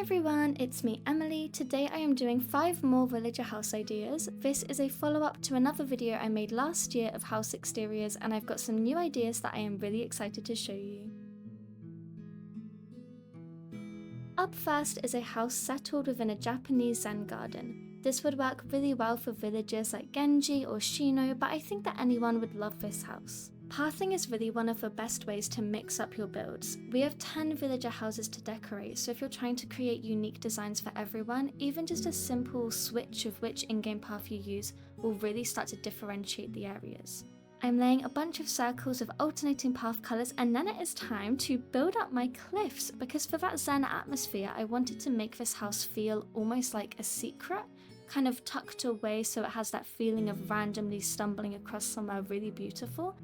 everyone, it's me Emily. Today I am doing 5 more villager house ideas. This is a follow-up to another video I made last year of house exteriors, and I've got some new ideas that I am really excited to show you. Up first is a house settled within a Japanese Zen garden. This would work really well for villagers like Genji or Shino, but I think that anyone would love this house. Pathing is really one of the best ways to mix up your builds. We have 10 villager houses to decorate, so if you're trying to create unique designs for everyone, even just a simple switch of which in-game path you use will really start to differentiate the areas. I'm laying a bunch of circles of alternating path colours, and then it is time to build up my cliffs, because for that Zen atmosphere I wanted to make this house feel almost like a secret, kind of tucked away so it has that feeling of randomly stumbling across somewhere really beautiful.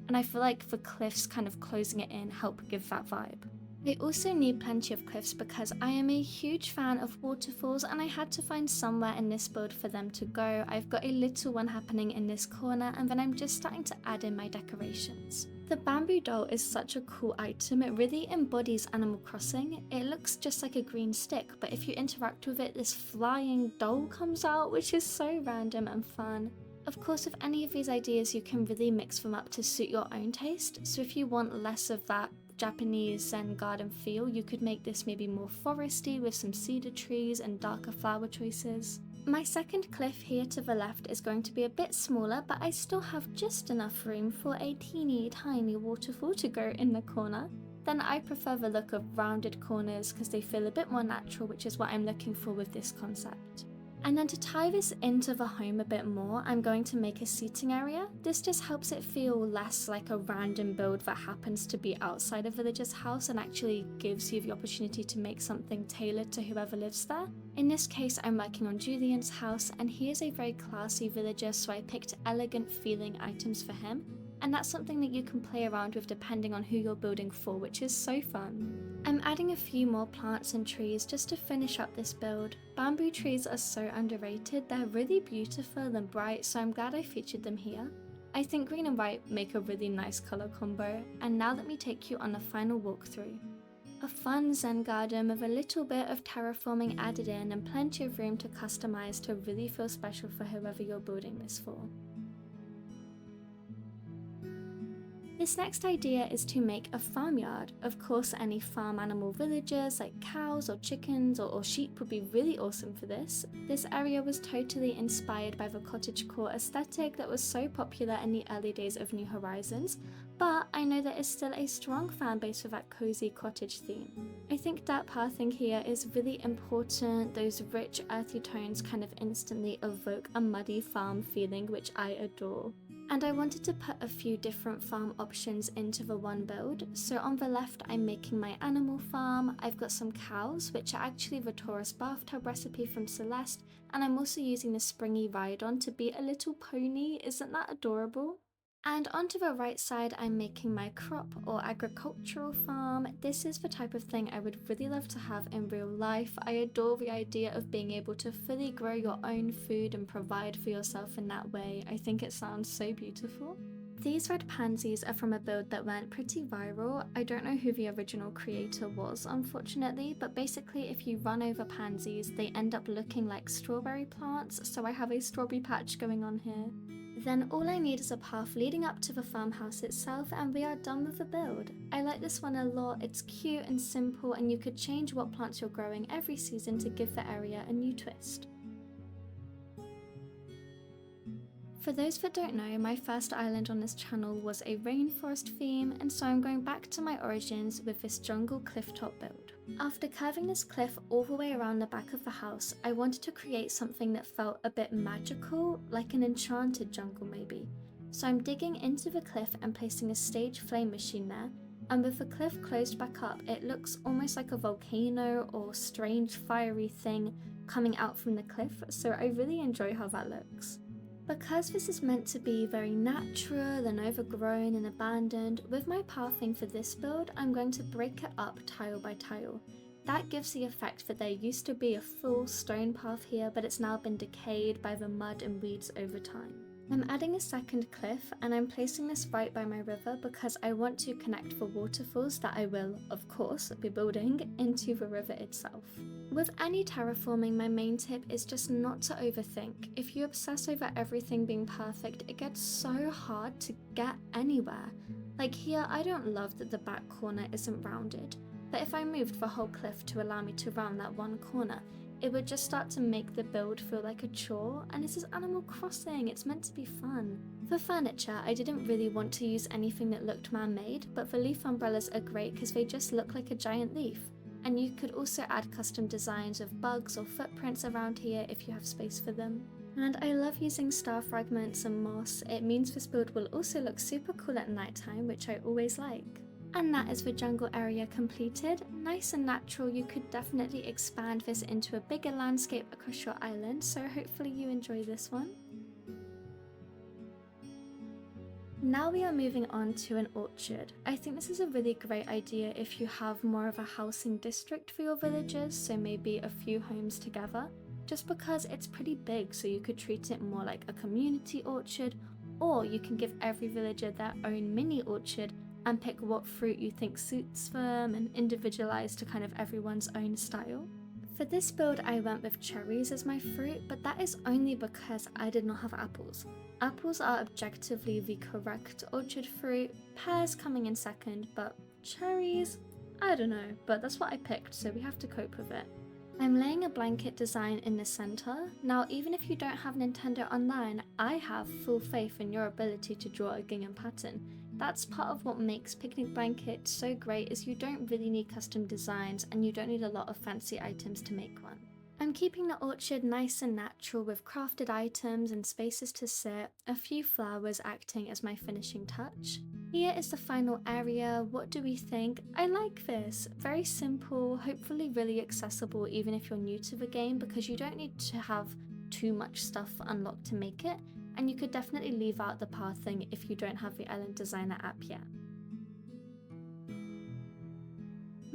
And I feel like the cliffs kind of closing it in help give that vibe. I also need plenty of cliffs because I am a huge fan of waterfalls, and I had to find somewhere in this build for them to go. I've got a little one happening in this corner, and then I'm just starting to add in my decorations. The bamboo doll is such a cool item. It really embodies Animal Crossing. It looks just like a green stick, but if you interact with it, this flying doll comes out, which is so random and fun. Of course, with any of these ideas you can really mix them up to suit your own taste, so if you want less of that Japanese Zen garden feel, you could make this maybe more foresty with some cedar trees and darker flower choices. My second cliff here to the left is going to be a bit smaller, but I still have just enough room for a teeny tiny waterfall to go in the corner. Then I prefer the look of rounded corners because they feel a bit more natural, which is what I'm looking for with this concept. And then to tie this into the home a bit more, I'm going to make a seating area. This just helps it feel less like a random build that happens to be outside a villager's house and actually gives you the opportunity to make something tailored to whoever lives there. In this case, I'm working on Julian's house, and he is a very classy villager, so I picked elegant feeling items for him. And that's something that you can play around with depending on who you're building for, which is so fun. I'm adding a few more plants and trees just to finish up this build. Bamboo trees are so underrated, they're really beautiful and bright, so I'm glad I featured them here. I think green and white make a really nice colour combo, and now let me take you on the final walkthrough. A fun Zen garden with a little bit of terraforming added in and plenty of room to customise to really feel special for whoever you're building this for. This next idea is to make a farmyard. Of course, any farm animal villagers like cows or chickens or sheep would be really awesome for this. This area was totally inspired by the cottagecore aesthetic that was so popular in the early days of New Horizons, but I know there is still a strong fan base for that cozy cottage theme. I think dirt pathing here is really important. Those rich earthy tones kind of instantly evoke a muddy farm feeling, which I adore. And I wanted to put a few different farm options into the one build. So on the left I'm making my animal farm. I've got some cows, which are actually the Taurus bathtub recipe from Celeste, and I'm also using the springy ride-on to be a little pony. Isn't that adorable? And onto the right side I'm making my crop or agricultural farm. This is the type of thing I would really love to have in real life. I adore the idea of being able to fully grow your own food and provide for yourself in that way. I think it sounds so beautiful. These red pansies are from a build that went pretty viral. I don't know who the original creator was, unfortunately, but basically if you run over pansies, they end up looking like strawberry plants, so I have a strawberry patch going on here. Then all I need is a path leading up to the farmhouse itself, and we are done with the build. I like this one a lot. It's cute and simple, and you could change what plants you're growing every season to give the area a new twist. For those that don't know, my first island on this channel was a rainforest theme, and so I'm going back to my origins with this jungle clifftop build. After curving this cliff all the way around the back of the house, I wanted to create something that felt a bit magical, like an enchanted jungle maybe. So I'm digging into the cliff and placing a stage flame machine there, and with the cliff closed back up, it looks almost like a volcano or strange fiery thing coming out from the cliff, so I really enjoy how that looks. Because this is meant to be very natural and overgrown and abandoned, with my pathing for this build, I'm going to break it up tile by tile. That gives the effect that there used to be a full stone path here, but it's now been decayed by the mud and weeds over time. I'm adding a second cliff and I'm placing this right by my river because I want to connect the waterfalls that I will, of course, be building into the river itself. With any terraforming, my main tip is just not to overthink. If you obsess over everything being perfect, it gets so hard to get anywhere. Like here, I don't love that the back corner isn't rounded, but if I moved the whole cliff to allow me to round that one corner, it would just start to make the build feel like a chore, and this is Animal Crossing, it's meant to be fun. For furniture, I didn't really want to use anything that looked man-made, but the leaf umbrellas are great because they just look like a giant leaf. And you could also add custom designs of bugs or footprints around here if you have space for them. And I love using star fragments and moss. It means this build will also look super cool at nighttime, which I always like. And that is the jungle area completed. Nice and natural, you could definitely expand this into a bigger landscape across your island, so hopefully you enjoy this one. Now we are moving on to an orchard. I think this is a really great idea if you have more of a housing district for your villagers, so maybe a few homes together, just because it's pretty big, so you could treat it more like a community orchard, or you can give every villager their own mini orchard and pick what fruit you think suits them and individualize to kind of everyone's own style. For this build I went with cherries as my fruit, but that is only because I did not have apples. Apples are objectively the correct orchard fruit, pears coming in second, but cherries? I don't know, but that's what I picked, so we have to cope with it. I'm laying a blanket design in the center. Now even if you don't have Nintendo Online, I have full faith in your ability to draw a gingham pattern. That's part of what makes picnic blankets so great, is you don't really need custom designs and you don't need a lot of fancy items to make one. I'm keeping the orchard nice and natural with crafted items and spaces to sit, a few flowers acting as my finishing touch. Here is the final area. What do we think? I like this. Very simple, hopefully really accessible even if you're new to the game, because you don't need to have too much stuff unlocked to make it, and you could definitely leave out the pathing if you don't have the Island Designer app yet.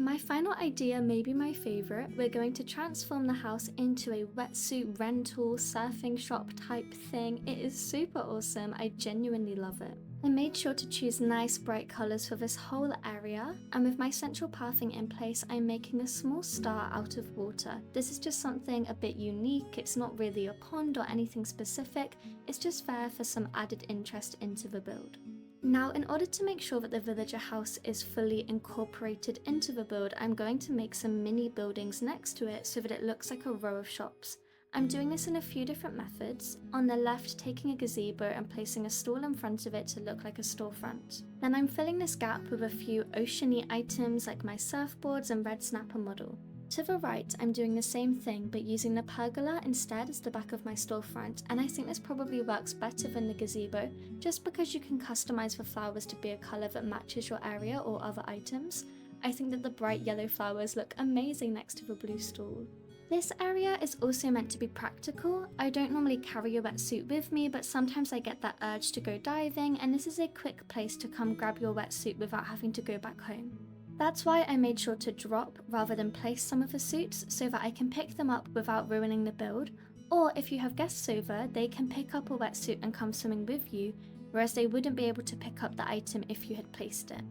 My final idea may be my favourite. We're going to transform the house into a wetsuit rental surfing shop type thing. It is super awesome, I genuinely love it. I made sure to choose nice bright colours for this whole area, and with my central pathing in place, I'm making a small star out of water. This is just something a bit unique. It's not really a pond or anything specific, it's just there for some added interest into the build. Now, in order to make sure that the villager house is fully incorporated into the build, I'm going to make some mini buildings next to it so that it looks like a row of shops. I'm doing this in a few different methods. On the left, taking a gazebo and placing a stall in front of it to look like a storefront. Then I'm filling this gap with a few oceany items like my surfboards and red snapper model. To the right, I'm doing the same thing but using the pergola instead as the back of my storefront, and I think this probably works better than the gazebo just because you can customize the flowers to be a colour that matches your area or other items. I think that the bright yellow flowers look amazing next to the blue stall. This area is also meant to be practical. I don't normally carry a wetsuit with me, but sometimes I get that urge to go diving, and this is a quick place to come grab your wetsuit without having to go back home. That's why I made sure to drop rather than place some of the suits so that I can pick them up without ruining the build, or if you have guests over, they can pick up a wetsuit and come swimming with you, whereas they wouldn't be able to pick up the item if you had placed it.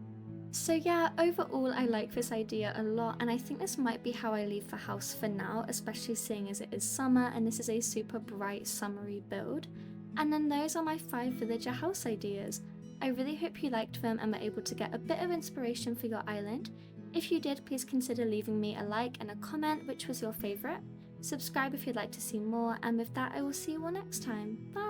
So yeah, overall I like this idea a lot, and I think this might be how I leave the house for now, especially seeing as it is summer and this is a super bright summery build. And then those are my 5 villager house ideas. I really hope you liked them and were able to get a bit of inspiration for your island. If you did, please consider leaving me a like and a comment which was your favourite. Subscribe if you'd like to see more, and with that I will see you all next time. Bye!